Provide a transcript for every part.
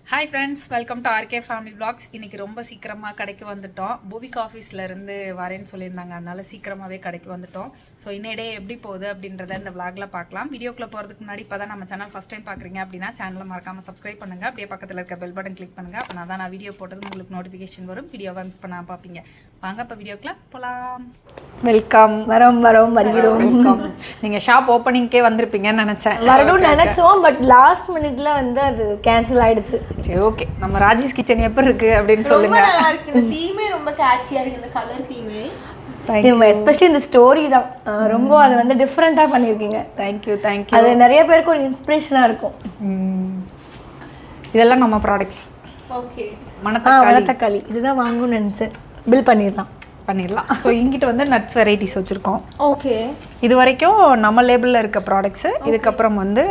Hi friends, welcome to RK family vlogs. இன்றைக்கி ரொம்ப சீக்கிரமாக கடைக்கு வந்துட்டோம். பூவிக் ஆஃபீஸ்லேருந்து வரேன்னு சொல்லியிருந்தாங்க, அதனால சீக்கிரமாகவே கடைக்கு வந்துட்டோம். ஸோ இன்னைடே எப்படி போகுது அப்படின்றத இந்த விளாகில் பார்க்கலாம். வீடியோக்குள்ளே போகிறதுக்கு முன்னாடி இப்போ தான் நம்ம சேனல் ஃபஸ்ட் டைம் பார்க்குறீங்க அப்படின்னா சேனலை மறக்காமல் சப்ஸ்கிரைப் பண்ணுங்கள். அப்படியே பக்கத்தில் இருக்க பெல் பட்டன் கிளிக் பண்ணுங்கள். அப்போ நான் வீடியோ போட்டது உங்களுக்கு நோட்டிஃபிகேஷன் வரும். வீடியோவை மிஸ் பண்ணாமல் பார்ப்பீங்க. வாங்க இப்போ வீடியோக்குள்ளே போகலாம். வெல்கம். வருகிறோம். நீங்கள் ஷாப் ஓப்பனிங்கே வந்திருப்பீங்கன்னு நினச்சேன். வரணும்னு நினச்சோம், பட் லாஸ்ட் மினிட்ல வந்து அது கேன்சல் ஆகிடுச்சு. சரி, ஓகே. நம்ம ராஜேஷ் கிச்சன் எப்படி இருக்கு அப்படின்னு சொல்லுங்க. நல்லா இருக்கு. இந்த தீமே ரொம்ப கேட்சியா இருக்கு, இந்த கலர் தீமே. எஸ்பெஷலி இந்த ஸ்டோரி தான் ரொம்ப அது வந்து டிஃப்ரெண்டா பண்ணிருக்கீங்க. தேங்க்யூ. அது நிறைய பேருக்கு ஒரு இன்ஸ்பிரேஷனா இருக்கும். இதெல்லாம் நம்ம ப்ராடக்ட்ஸ். ஓகே. மணத்தக்காளி இதுதான் வாங்கணும்னு நினைச்சேன். பில் பண்ணிடலாம். ஸோ இங்கிட்ட வந்து நட்ஸ் வெரைட்டிஸ் வச்சுருக்கோம். ஓகே. இது வரைக்கும் நம்ம லேபிளில் இருக்க ப்ராடக்ட்ஸு. இதுக்கப்புறம் வந்து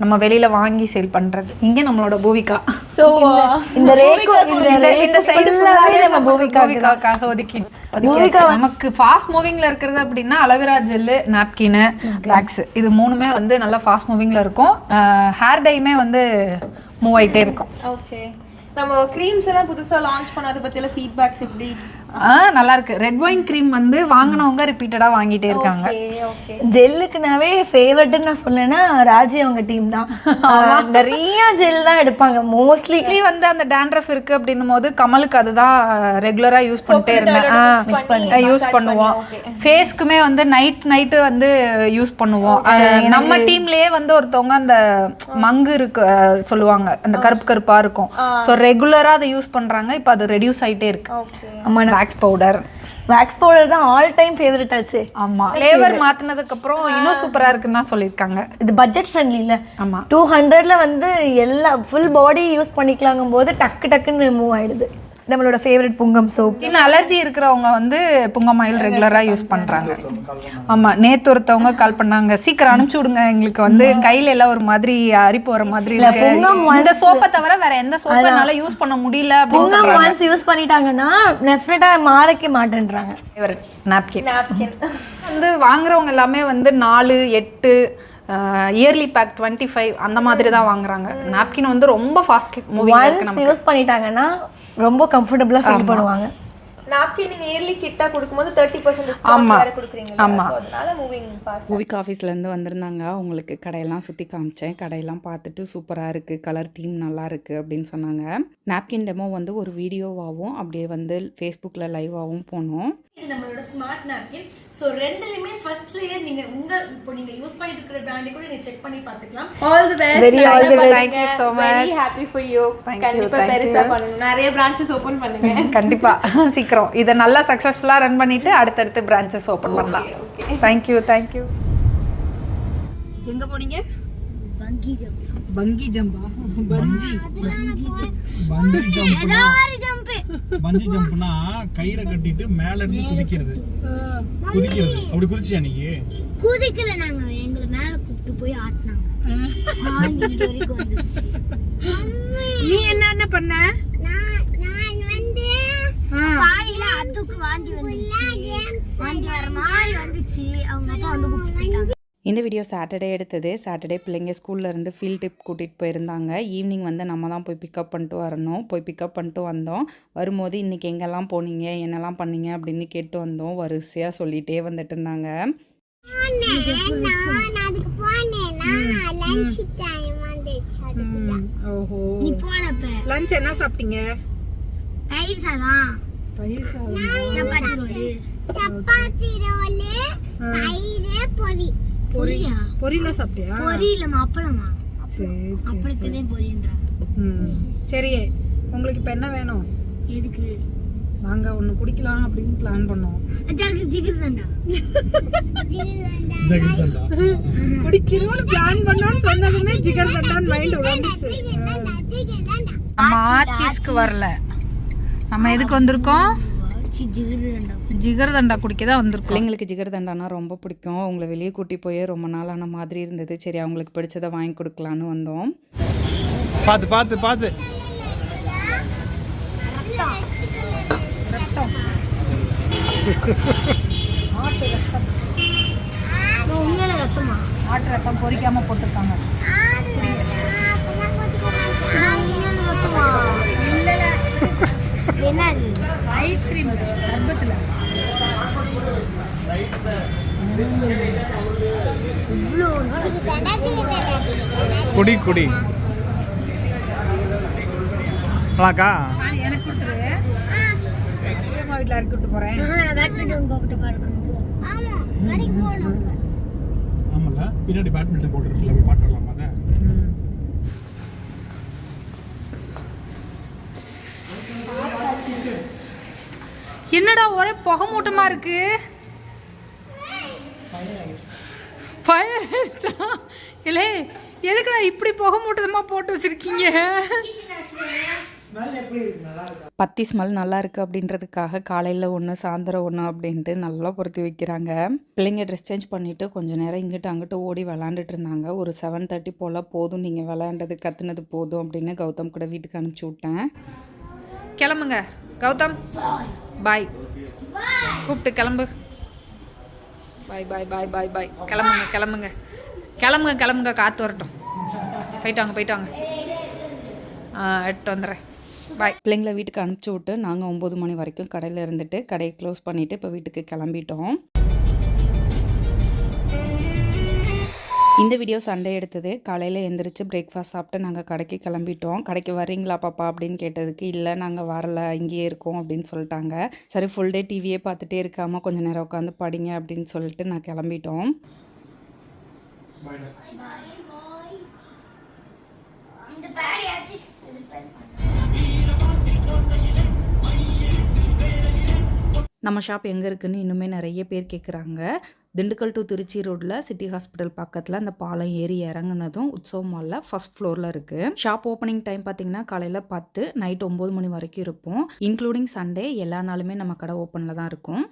நம்ம வெளியில் வாங்கி சேல் பண்ணுறது. இங்கே நம்மளோட பூவிகா. ஸோ இந்த சைடு நம்ம பூவிகாக்காக ஒதுக்கி நமக்கு ஃபாஸ்ட் மூவிங்கில் இருக்கிறது அப்படின்னா அலோவேரா ஜெல்லு, நாப்கின்னு, வேக்ஸு, இது மூணுமே வந்து நல்லா ஃபாஸ்ட் மூவிங்கில் இருக்கும். ஹேர் டைமே வந்து மூவ் ஆகிட்டே இருக்கும். ஓகே. நம்ம க்ரீம்ஸ் எல்லாம் புதுசா லான்ச் பண்ணாத பத்தில ஃபீட்பேக்ஸ் எப்படி? நல்லா இருக்கு. ரெட் ஒயின் க்ரீம் வந்து வாங்கினவங்க ரிப்பீட்டடா வாங்கிட்டே இருக்காங்க. ஜெல்லுக்குனாவே ஃபேவரட்னு நான் சொன்னேன்னா ராஜி அவங்க டீம் தான். நிறைய ஜெல் தான் எடுப்பாங்க. மோஸ்ட்லி வந்து அந்த டேண்ட்ரஃப் இருக்கு அப்படின்னும் போது கமலுக்கு அதுதான் ரெகுலரா யூஸ் பண்ணிட்டே இருந்தேன். யூஸ் பண்ணுவோம். ஃபேஸ்க்குமே வந்து நைட்டு வந்து யூஸ் பண்ணுவோம். நம்ம டீம்லயே வந்து ஒருத்தவங்க அந்த மங்கு இருக்கு சொல்லுவாங்க, அந்த கருப்பா இருக்கும். ஸோ ரெகுலரா அதை யூஸ் பண்றாங்க. இப்போ அது ரெடியூஸ் ஆயிட்டே இருக்கு. வேக்ஸ் பவுடர் தான் ஆல் டைம் ஃபேவரட் ஆச்சு. ஆமா, ஃப்ளேவர் மாத்தினதுக்கு அப்புறம் இன்னும் சூப்பரா இருக்குன்னு சொல்லிருக்காங்க. இது பட்ஜெட் ஃப்ரெண்ட்லி இல்ல. ஆமா, 200ல வந்து எல்லா ஃபுல் பாடி யூஸ் பண்ணிக்கலாங்கும் போது டக்குன்னு மூவ் ஆயிடுது. நம்மளோட ஃபேவரட் புங்கம் சோப். இன்னும் அலர்ஜி இருக்கிறவங்க வந்து புங்கம் ஆயில் ரெகுலரா யூஸ் பண்றாங்க. ஆமா, நேத்து ஒருத்தவங்க கால் பண்ணாங்க, சீக்கிரம் அனுப்பிச்சு விடுங்க, எங்களுக்கு வந்து கையில எல்லாம் ஒரு மாதிரி அரிப்பு வர மாதிரி இருக்கு. இந்த சோப்பை தவிர வேற எந்த சோப்பை என்னால யூஸ் பண்ண முடியல அப்படின்னு சொல்றாங்க. ஒன்ஸ் யூஸ் பண்ணிட்டாங்கன்னா டெஃபினட்டா மாறக்க மாட்டேன்றாங்க. நாப்கின் வந்து வாங்குறவங்க எல்லாமே வந்து 4, 8 இயர்லி பேக் 25 அந்த மாதிரி தான் வாங்குறாங்க. நாப்கின் வந்து ரொம்ப ஃபாஸ்ட் மூவிங்கா இருக்கு. நம்ம யூஸ் பண்ணிட்டாங்கன்னா ரொம்ப கம்ஃபர்ட்டபிளா ஃபீல் பண்ணுவாங்க. நாப்கின் நீங்க இயர்லி கிட்டா கொடுக்கும்போது 30% டிஸ்கவுண்ட் வேற கொடுக்குறீங்க. அதனால மூவிங் ஃபாஸ்ட். பூவிக் ஆஃபீஸ்ல இருந்து வந்திருந்தாங்க. உங்களுக்கு கடையெல்லாம் சுற்றி காமிச்சேன். கடையெல்லாம் பார்த்துட்டு சூப்பராக இருக்குது, கலர் தீம் நல்லா இருக்குது அப்படின்னு சொன்னாங்க. நாப்கின் டெமோ வந்து ஒரு வீடியோவாகவும் அப்படியே வந்து ஃபேஸ்புக்கில் லைவாகவும் போனோம். இது நம்மளோட ஸ்மார்ட் நாப்கின். ஸோ ரெண்டுலையுமே ஃபர்ஸ்ட் லேயர் நீங்கள் இப்போ நீங்கள் யூஸ் பண்ணிட்டு இருக்கிற பிராண்டை கூட நீங்கள் செக் பண்ணி பார்த்துக்கலாம். All the best. Thank you so much. Very happy for you. கண்டிப்பா பெருசா பண்ணுங்க, நிறைய பிரான்ச்சஸ் ஓபன் பண்ணுங்க. கண்டிப்பா சீக்கிரம் இதை நல்லா சக்ஸஸ்ஃபுல்லாக ரன் பண்ணிட்டு அடுத்தடுத்து பிரான்ச்சஸ் ஓப்பன் பண்ணலாம். தேங்க்யூ. எங்கே போனீங்க? பங்கி ஜம்பா? பஞ்சி ஜம்ப்னா கயிறை கட்டிட்டு மேல இருந்து குதிக்கிறது. அப்படி குதிச்சியா நீங்க? குதிக்கல, நாங்க எங்களை மேல கூப்பிட்டு போய் ஆட்டினாங்க. நீ என்ன பண்ண? நான் வந்து காலையில அதுக்கு வாந்தி வர மாதிரி வந்துச்சு. அவங்க அப்பா வந்து கூப்பிட்டு போயிட்டாங்க. இந்த வீடியோ சாட்டர்டே எடுத்தது. சாட்டர்டே பிள்ளைங்க ஸ்கூல்லேருந்து ஃபீல்ட் ட்ரிப் கூட்டிகிட்டு போயிருந்தாங்க. ஈவினிங் வந்து நம்ம தான் போய் பிக்கப் பண்ணிட்டு வரணும். போய் பிக்கப் பண்ணிட்டு வந்தோம். வரும்போது இன்றைக்கி எங்கெல்லாம் போனீங்க, என்னெல்லாம் பண்ணீங்க அப்படின்னு கேட்டு வந்தோம். வரிசையாக சொல்லிகிட்டே வந்துட்டு இருந்தாங்க. லஞ்ச் என்ன சாப்பிட்டீங்க? தயிர் சாதம், சப்பாத்தி ரோல், தயிர் பொரியல சாப்பிட்டியா? பொரியலமா அப்பளமா? அப்பளத்துதே பொரியன்றா. சரி, உங்களுக்கு இப்போ என்ன வேணும்? எதுக்கு? நாங்க ஒன்று குடிக்கலாம் அப்படின்னு பிளான் பண்ணோம். ஜிகிர்தண்டா குடிக்கிறோம்னு பிளான் பண்ணோம்னு சொன்னதுமே ஜிகர்தண்டான்னு மைண்ட் வந்துச்சு. நம்ம ஆச்சீஸ்க்கு வரல, நம்ம எதுக்கு வந்திருக்கோம்? ஜிகர்தண்டா குடிக்க தான் வந்திருக்கோம். பிள்ளைங்களுக்கு ஜிகர்தண்டானா ரொம்ப பிடிக்கும். அவங்கள வெளியே கூட்டி போய் ரொம்ப நாள் ஆன மாதிரி இருந்தது. சரி, அவங்களுக்கு பிடிச்சதை வாங்கி கொடுக்கலான்னு வந்தோம். பார்த்து ஆட்டு ரத்தம் பொரிக்காம போட்டிருக்காங்க. ஐஸ்கிரீம் சர்பத்தில் குடி குடி நல்லாக்கா. எனக்கு கொடுத்துரு. அம்மா வீட்டில் இறக்கி விட்டு போகிறேன். நான் பேட்மிண்டன் கோர்ட்டு பார்க்கணும். ஆமா கடைக்கு போகணும். ஆமாம்ல, பின்னாடி பேட்மிண்டன் போட்டு இருக்குல்ல, போய் பாட்டு வரலாமா அதை? என்னடா ஒரே புகை மூட்டமா இருக்கு. பயச்சா இல்லை, எதுக்குடா இப்படி புகை மூட்டமா போட்டு வச்சிருக்கீங்க? பத்தி ஸ்மெல் நல்லா இருக்குது அப்படின்றதுக்காக காலையில் ஒன்று சாயந்தரம் ஒன்று அப்படின்ட்டு நல்லா பொருத்தி வைக்கிறாங்க. பிள்ளைங்க ட்ரெஸ் சேஞ்ச் பண்ணிவிட்டு கொஞ்சம் நேரம் இங்கிட்டு அங்கிட்டு ஓடி விளாண்டுட்டு இருந்தாங்க. ஒரு 7:30 போல் போதும், நீங்கள் விளையாண்டது கற்றுனது போதும் அப்படின்னு கௌதம் கூட வீட்டுக்கு அனுப்பிச்சி விட்டேன். கிளம்புங்க கௌதம், பாய். கூப்பிட்டு கிளம்பு. பாய் பாய் பாய் பாய் பாய். கிளம்புங்க கிளம்புங்க கிளம்புங்க கிளம்புங்க, காற்று வரட்டும். போயிட்டாங்க. எடுத்து வந்துடுறேன். பாய். பிள்ளைங்களை வீட்டுக்கு அனுப்பிச்சி விட்டு நாங்கள் 9 மணி வரைக்கும் கடையில் இருந்துட்டு கடையை க்ளோஸ் பண்ணிவிட்டு இப்போ வீட்டுக்கு கிளம்பிட்டோம். இந்த வீடியோ சண்டே எடுத்தது. காலையில் எழுந்திரிச்சு பிரேக்ஃபாஸ்ட் சாப்பிட்டு நாங்கள் கடைக்கு கிளம்பிட்டோம். கடைக்கு வரீங்களா பாப்பா அப்படின்னு கேட்டதுக்கு இல்லை நாங்கள் வரல, இங்கேயே இருக்கோம் அப்படின்னு சொல்லிட்டாங்க. சரி, ஃபுல் டே டிவியே பார்த்துட்டே இருக்காமல் கொஞ்சம் நேரம் உட்காந்து படிங்க அப்படின்னு சொல்லிட்டு நான் கிளம்பிட்டோம். இந்த பேட் யாச்சு ரிப்பேர் பண்ணு. நம்ம ஷாப் எங்கே இருக்குதுன்னு இன்னுமே நிறைய பேர் கேட்குறாங்க. திண்டுக்கல் டு திருச்சி ரோட்டில் சிட்டி ஹாஸ்பிட்டல் பக்கத்தில் அந்த பாலம் ஏறி இறங்குனதும் உற்சவ் மாலில் ஃபர்ஸ்ட் ஃப்ளோரில் இருக்குது. ஷாப் ஓப்பனிங் டைம் பார்த்திங்கன்னா காலையில் 10, நைட் 9 மணி வரைக்கும் இருப்போம். இன்க்ளூடிங் சண்டே எல்லா நாளுமே நம்ம கடை ஓப்பனில் தான் இருக்கும்.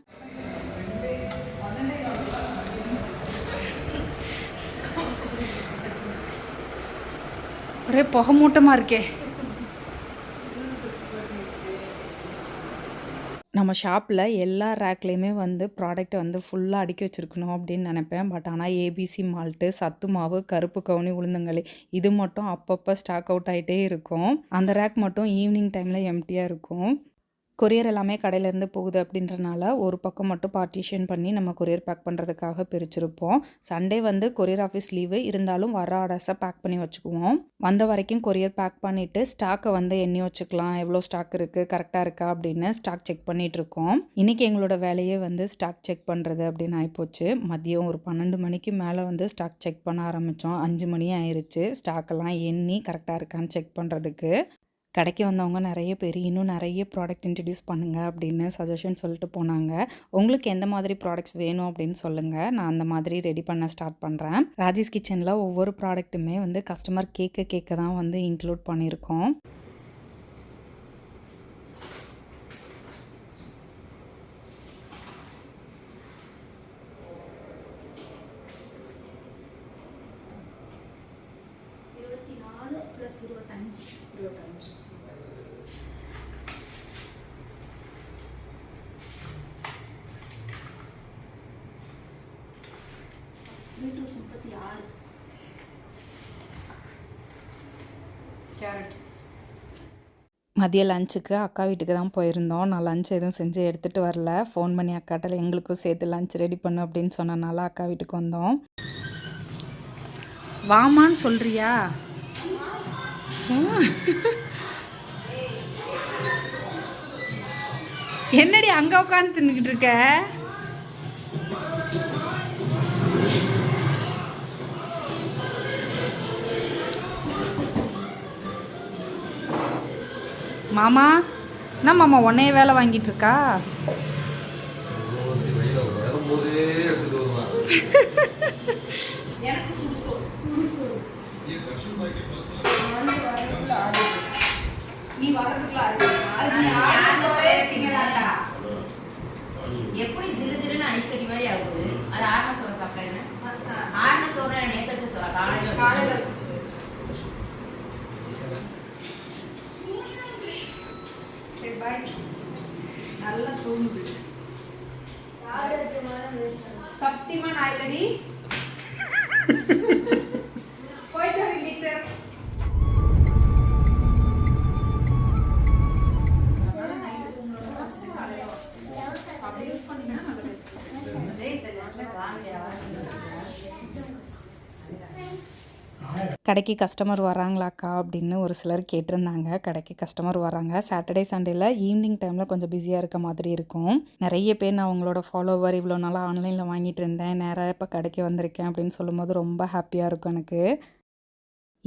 ஒரே புகை மூட்டமாக இருக்கே. நம்ம ஷாப்பில் எல்லா ரேக்லேயுமே வந்து ப்ராடக்ட்டை வந்து ஃபுல்லாக அடுக்கி வச்சுருக்கணும் அப்படின்னு நினைப்பேன். பட் ஆனால் ஏபிசி மால்ட்டு, சத்து மாவு, கருப்பு கவுனி, உளுந்தங்களி இது மட்டும் அப்பப்போ ஸ்டாக் அவுட் ஆகிட்டே இருக்கும். அந்த ரேக் மட்டும் ஈவினிங் டைமில் எம்டியாக இருக்கும். கொரியர் எல்லாமே கடையிலேருந்து போகுது அப்படின்றனால ஒரு பக்கம் மட்டும் பார்ட்டிஷன் பண்ணி நம்ம கொரியர் பேக் பண்ணுறதுக்காக பிரிச்சுருப்போம். சண்டே வந்து கொரியர் ஆஃபீஸ் லீவு இருந்தாலும் வர ஆர்டர்ஸை பேக் பண்ணி வச்சுக்குவோம். வந்த வரைக்கும் கொரியர் பேக் பண்ணிவிட்டு ஸ்டாக்கை வந்து எண்ணி வச்சுக்கலாம், எவ்வளோ ஸ்டாக் இருக்குது, கரெக்டாக இருக்கா அப்படின்னு ஸ்டாக் செக் பண்ணிகிட்ருக்கோம். இன்றைக்கி எங்களோட வேலையே வந்து ஸ்டாக் செக் பண்ணுறது அப்படின்னு ஆகிப்போச்சு. மதியம் ஒரு 12 மணிக்கு மேலே வந்து ஸ்டாக் செக் பண்ண ஆரம்பித்தோம். 5 மணி ஆயிடுச்சு ஸ்டாக்கெல்லாம் எண்ணி கரெக்டாக இருக்கான்னு செக் பண்ணுறதுக்கு. கடைக்கு வந்தவங்க நிறைய பேர் இன்னும் நிறைய ப்ராடக்ட் இன்ட்ரடியூஸ் பண்ணுங்கள் அப்படின்னு சஜஷன் சொல்லிட்டு போனாங்க. உங்களுக்கு எந்த மாதிரி ப்ராடக்ட்ஸ் வேணும் அப்படின்னு சொல்லுங்கள், நான் அந்த மாதிரி ரெடி பண்ண ஸ்டார்ட் பண்ணுறேன். ராஜேஷ் கிச்சனில் ஒவ்வொரு ப்ராடக்ட்டுமே வந்து கஸ்டமர் கேட்க தான் வந்து இன்க்ளூட் பண்ணியிருக்கோம். மதிய லஞ்சுக்கு அக்கா வீட்டுக்கு தான் போயிருந்தோம். நான் லஞ்ச் எதுவும் செஞ்சு எடுத்துகிட்டு வரல. ஃபோன் பண்ணி அக்காட்ட எங்களுக்கும் சேர்த்து லஞ்ச் ரெடி பண்ணு அப்படின்னு சொன்னனால அக்கா வீட்டுக்கு வந்தோம். வாமான்னு சொல்றியா? என்னடி அங்கே உட்காந்து தின்னுக்கிட்டு இருக்க? மாமா என்ன மாமா உன்னைய வேலை வாங்கிட்டு இருக்கா? எப்படி ஜில்லு ஜில்லுன்னு ஐஸ் கட்டி மாதிரி ஆகுது. அது ஆர்ன சோற சாப்பிட்டேன். ஆர்ன சோற நேற்று சோற காலையில் நல்லா தோணுது. சத்தியமா நான் இல்லடி போயிட்டு வரேன் டீச்சர். கடைக்கு கஸ்டமர் வராங்களாக்கா அப்படின்னு ஒரு சிலர் கேட்டிருந்தாங்க. கடைக்கு கஸ்டமர் வராங்க. சாட்டர்டே சண்டேல ஈவினிங் டைமில் கொஞ்சம் பிஸியாக இருக்க மாதிரி இருக்கும். நிறைய பேர் நான் அவங்களோட ஃபாலோவர் இவ்வளோ நாளாக ஆன்லைனில் வாங்கிட்டு இருந்தேன், நேராக இப்போ கடைக்கு வந்திருக்கேன் அப்படின்னு சொல்லும்போது ரொம்ப ஹாப்பியாக இருக்கும் எனக்கு.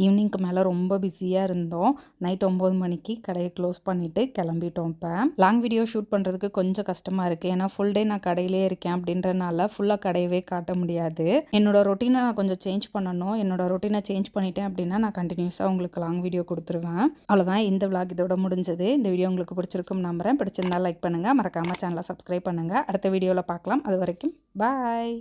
ஈவினிங்க்கு மேலே ரொம்ப பிஸியாக இருந்தோம். நைட் 9 மணிக்கு கடையை க்ளோஸ் பண்ணிவிட்டு கிளம்பிட்டோம். இப்போ லாங் வீடியோ ஷூட் பண்ணுறதுக்கு கொஞ்சம் கஷ்டமாக இருக்குது. ஏன்னா ஃபுல் டே நான் கடையிலே இருக்கேன் அப்படின்றனால ஃபுல்லாக கடையவே காட்ட முடியாது. என்னோடய ரொட்டீனை நான் கொஞ்சம் சேஞ்ச் பண்ணணும். என்னோடய ரொட்டீனை சேஞ்ச் பண்ணிட்டேன் அப்படின்னா நான் கண்டினியூஸாக உங்களுக்கு லாங் வீடியோ கொடுத்துருவேன். அவ்வளோதான், இந்த விளாக் இதோட முடிஞ்சது. இந்த வீடியோ உங்களுக்கு பிடிச்சிருக்கும் நம்புறேன். பிடிச்சிருந்தா லைக் பண்ணுங்கள், மறக்காமல் சேனலை சப்ஸ்கிரைப் பண்ணுங்கள். அடுத்த வீடியோவில் பார்க்கலாம். அது வரைக்கும் பாய்.